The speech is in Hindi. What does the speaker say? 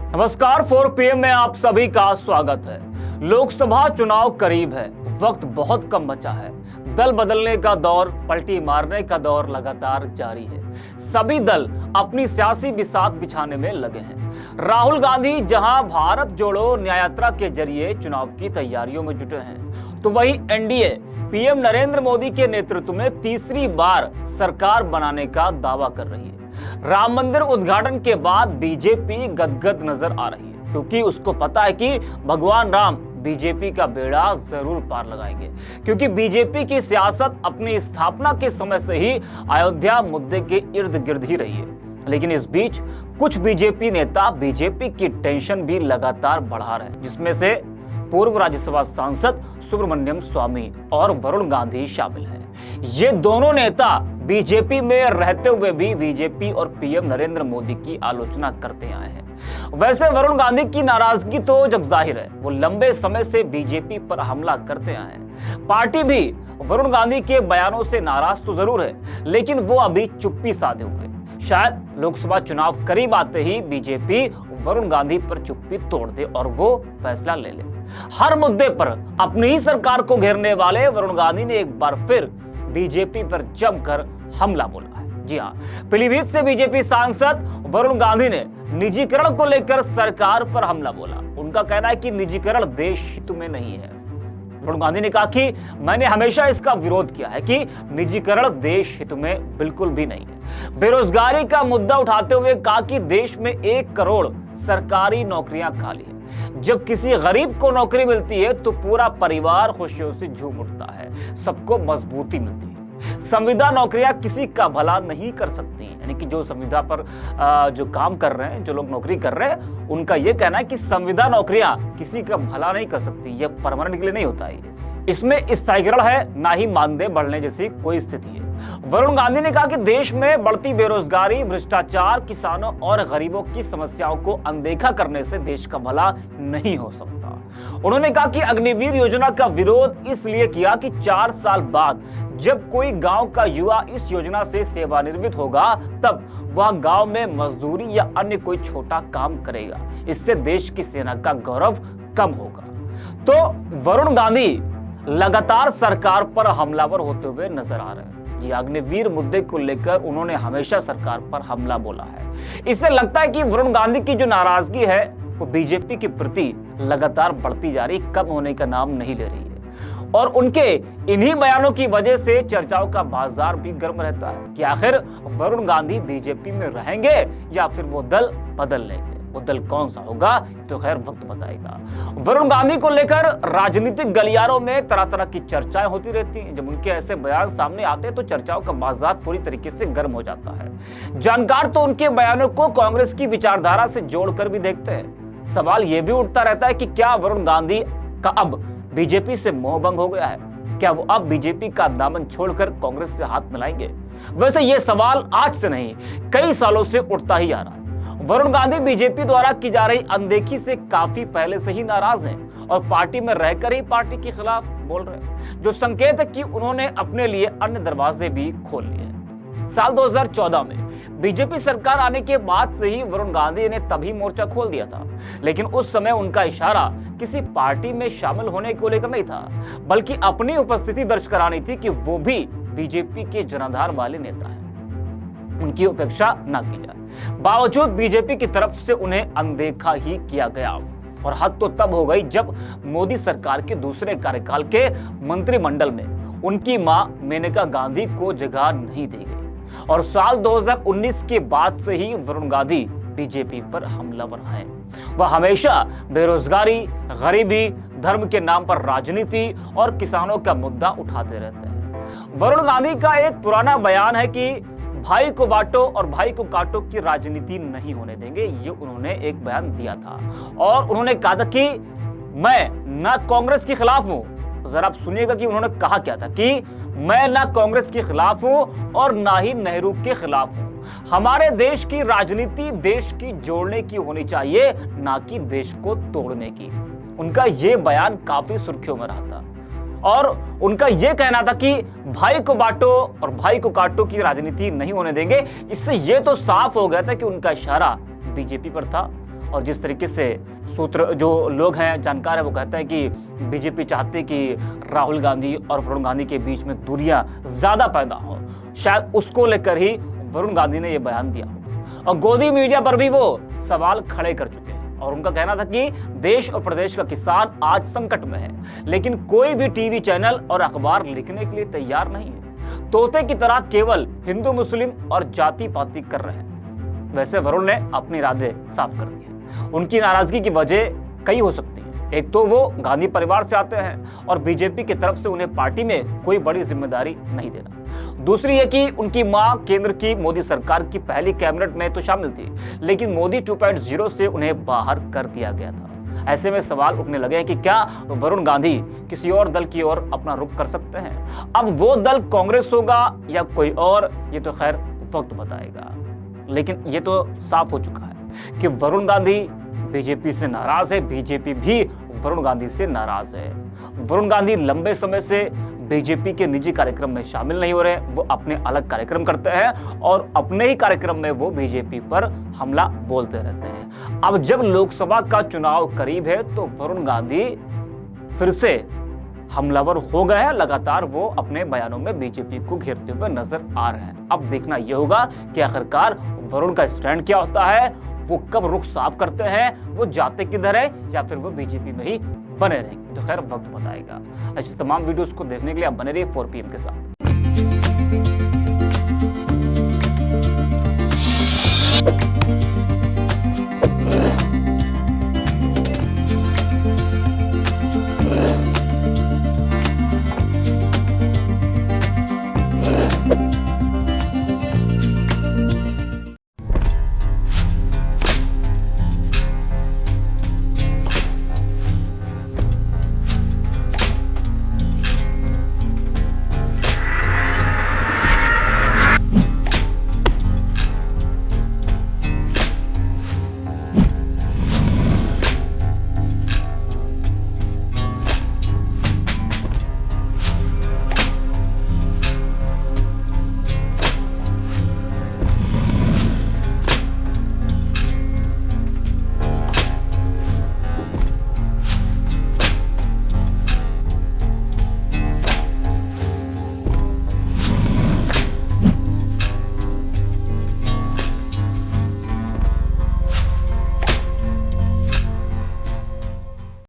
नमस्कार, 4 PM में आप सभी का स्वागत है। लोकसभा चुनाव करीब है, वक्त बहुत कम बचा है। दल बदलने का दौर, पलटी मारने का दौर लगातार जारी है। सभी दल अपनी सियासी बिसात बिछाने में लगे हैं। राहुल गांधी जहां भारत जोड़ो न्याय यात्रा के जरिए चुनाव की तैयारियों में जुटे हैं, तो वहीं एनडीए पीएम नरेंद्र मोदी के नेतृत्व में तीसरी बार सरकार बनाने का दावा कर रही है। राम मंदिर उद्घाटन के बाद बीजेपी गदगद नजर आ रही है, क्योंकि उसको पता है कि भगवान राम बीजेपी का बेड़ा जरूर पार लगाएंगे, क्योंकि बीजेपी की सियासत अपनी स्थापना के समय से ही अयोध्या मुद्दे के इर्द गिर्द ही रही है। लेकिन इस बीच कुछ बीजेपी नेता बीजेपी की टेंशन भी लगातार बढ़ा रहे हैं, जिसमें से पूर्व राज्यसभा सांसद सुब्रमण्यम स्वामी और वरुण गांधी शामिल हैं। ये दोनों नेता बीजेपी में रहते हुए भी बीजेपी और पीएम नरेंद्र मोदी की आलोचना करते आए हैं। वैसे वरुण गांधी की नाराजगी तो जगजाहिर है, वो लंबे समय से बीजेपी पर हमला करते आए हैं। पार्टी भी वरुण गांधी के बयानों से नाराज तो जरूर है, लेकिन वो अभी चुप्पी साधे हुए। शायद लोकसभा चुनाव करीब आते ही बीजेपी वरुण गांधी पर चुप्पी तोड़ दे और वो फैसला ले ले। हर मुद्दे पर अपनी ही सरकार को घेरने वाले वरुण गांधी ने एक बार फिर बीजेपी पर जमकर हमला बोला है। जी हां, पीलीभीत से बीजेपी सांसद वरुण गांधी ने निजीकरण को लेकर सरकार पर हमला बोला। उनका कहना है कि निजीकरण देश हित में नहीं है। वरुण गांधी ने कहा कि मैंने हमेशा इसका विरोध किया है कि निजीकरण देश हित में बिल्कुल भी नहीं है। बेरोजगारी का मुद्दा उठाते हुए कहा कि देश में 1 करोड़ सरकारी नौकरियां खाली है। जब किसी गरीब को नौकरी मिलती है तो पूरा परिवार खुशियों से झूम उठता है, सबको मजबूती मिलती है। संविदा नौकरियां किसी का भला नहीं कर सकती, यानी कि जो संविदा पर जो काम कर रहे हैं, जो लोग नौकरी कर रहे हैं, उनका यह कहना है कि संविदा नौकरियां किसी का भला नहीं कर सकती। यह परमानेंट के लिए नहीं होता है, इसमें स्थायीकरण है, ना ही मानदेय बढ़ने जैसी कोई स्थिति है। वरुण गांधी ने कहा कि देश में बढ़ती बेरोजगारी, भ्रष्टाचार, किसानों और गरीबों की समस्याओं को अनदेखा करने से देश का भला नहीं हो सकता। उन्होंने कहा कि अग्निवीर योजना का विरोध इसलिए किया कि 4 साल बाद जब कोई गांव का युवा इस योजना से सेवानिवृत्त होगा, तब वह गांव में मजदूरी या अन्य कोई छोटा काम करेगा। इससे देश की सेना का गौरव कम होगा। तो वरुण गांधी लगातार सरकार पर हमलावर होते हुए नजर आ रहे हैं। ये अग्निवीर मुद्दे को लेकर उन्होंने हमेशा सरकार पर हमला बोला है। इससे लगता है कि वरुण गांधी की जो नाराजगी है वो बीजेपी के प्रति लगातार बढ़ती जा रही, कम होने का नाम नहीं ले रही है। और उनके इन्हीं बयानों की वजह से चर्चाओं का बाजार भी गर्म रहता है कि आखिर वरुण गांधी बीजेपी में रहेंगे या फिर वो दल बदल लेंगे। वो दल कौन सा होगा तो खैर वक्त बताएगा। वरुण गांधी को लेकर राजनीतिक गलियारों में तरह तरह की चर्चाएं होती रहती हैं। जब उनके ऐसे बयान सामने आते हैं तो चर्चाओं का बाजार पूरी तरीके से गर्म हो जाता है। जानकार तो उनके बयानों को कांग्रेस की विचारधारा से जोड़कर भी देखते हैं। सवाल यह भी उठता रहता है कि क्या वरुण गांधी का अब बीजेपी से मोहभंग हो गया है? क्या वो अब बीजेपी का दामन छोड़कर कांग्रेस से हाथ मिलाएंगे? वैसे ये सवाल आज से नहीं, कई सालों से उठता ही आ रहा है। वरुण गांधी बीजेपी द्वारा की जा रही अनदेखी से काफी पहले से ही नाराज हैं और पार्टी में रहकर ही पार्टी के खिलाफ बोल रहे हैं, जो संकेत है कि उन्होंने अपने लिए अन्य दरवाजे भी खोल लिए हैं। साल 2014 में बीजेपी सरकार आने के बाद से ही वरुण गांधी ने तभी मोर्चा खोल दिया था, लेकिन उस समय उनका इशारा किसी पार्टी में शामिल होने को लेकर नहीं था, बल्कि अपनी उपस्थिति दर्ज करानी थी कि वो भी बीजेपी के जनाधार वाले नेता हैं, उनकी उपेक्षा न की जाए। बावजूद बीजेपी की तरफ से उन्हें अनदेखा ही किया गया और हद तो तब हो गई जब मोदी सरकार के दूसरे कार्यकाल के मंत्रिमंडल में उनकी मां मेनका गांधी को जगह नहीं दी गई और साल 2019 के बाद से ही वरुण गांधी बीजेपी पर हमलावर हैं। वह हमेशा बेरोजगारी, गरीबी, धर्म के नाम पर राजनीति और किसानों का मुद्दा उठाते रहते हैं। वरुण गांधी का एक पुराना बयान है कि भाई को बांटो और भाई को काटो की राजनीति नहीं होने देंगे। ये उन्होंने एक बयान दिया था और उन्होंने कहा था कि मैं ना कांग्रेस के खिलाफ हूं। जरा आप सुनिएगा कि उन्होंने कहा क्या था कि मैं ना कांग्रेस के खिलाफ हूं और ना ही नेहरू के खिलाफ हूं। हमारे देश की राजनीति देश की जोड़ने की होनी चाहिए, ना कि देश को तोड़ने की। उनका यह बयान काफी सुर्खियों में रहा था और उनका यह कहना था कि भाई को बांटो और भाई को काटो की राजनीति नहीं होने देंगे। इससे यह तो साफ हो गया था कि उनका इशारा बीजेपी पर था और जिस तरीके से सूत्र जो लोग हैं जानकार है वो कहते हैं कि बीजेपी चाहती कि राहुल गांधी और वरुण गांधी के बीच में दूरियां ज्यादा पैदा हो, शायद उसको लेकर ही वरुण गांधी ने यह बयान दिया हो। और गोदी मीडिया पर भी वो सवाल खड़े कर चुके हैं और उनका कहना था कि देश और प्रदेश का किसान आज संकट में है, लेकिन कोई भी टीवी चैनल और अखबार लिखने के लिए तैयार नहीं है। तोते की तरह केवल हिंदू मुस्लिम और जाति पाति कर रहे हैं। वैसे वरुण ने अपने इरादे साफ कर दिए। उनकी नाराजगी की वजह कई हो सकती है। एक तो वो गांधी परिवार से आते हैं और बीजेपी की तरफ से उन्हें पार्टी में कोई बड़ी जिम्मेदारी नहीं देना। दूसरी है कि उनकी मां केंद्र की मोदी सरकार की पहली कैबिनेट में तो शामिल थी, लेकिन मोदी 2.0 से उन्हें बाहर कर दिया गया था। ऐसे में सवाल उठने लगे हैं कि क्या वरुण गांधी किसी और दल की ओर अपना रुख कर सकते हैं। अब वो दल कांग्रेस होगा या कोई और, ये तो खैर वक्त बताएगा। लेकिन ये तो साफ हो चुका है कि वरुण गांधी बीजेपी से नाराज है, बीजेपी भी वरुण गांधी से नाराज है। वरुण गांधी लंबे समय से बीजेपी के निजी कार्यक्रम में शामिल नहीं हो रहे, वो अपने अलग कार्यक्रम करते हैं और अपने ही कार्यक्रम में वो बीजेपी पर हमला बोलते रहते हैं। अब जब लोकसभा का चुनाव करीब है तो वरुण गांधी फिर से हमलावर हो गए हैं। लगातार वो अपने बयानों में बीजेपी को घेरते हुए नजर आ रहे हैं। अब देखना यह होगा कि आखिरकार वरुण का स्टैंड क्या होता है, वो कब रुख साफ करते हैं, वो जाते किधर है या फिर वो बीजेपी में ही बने रहेंगे, तो खैर वक्त बताएगा। ऐसे तमाम वीडियोस को देखने के लिए आप बने रहिए 4PM के साथ।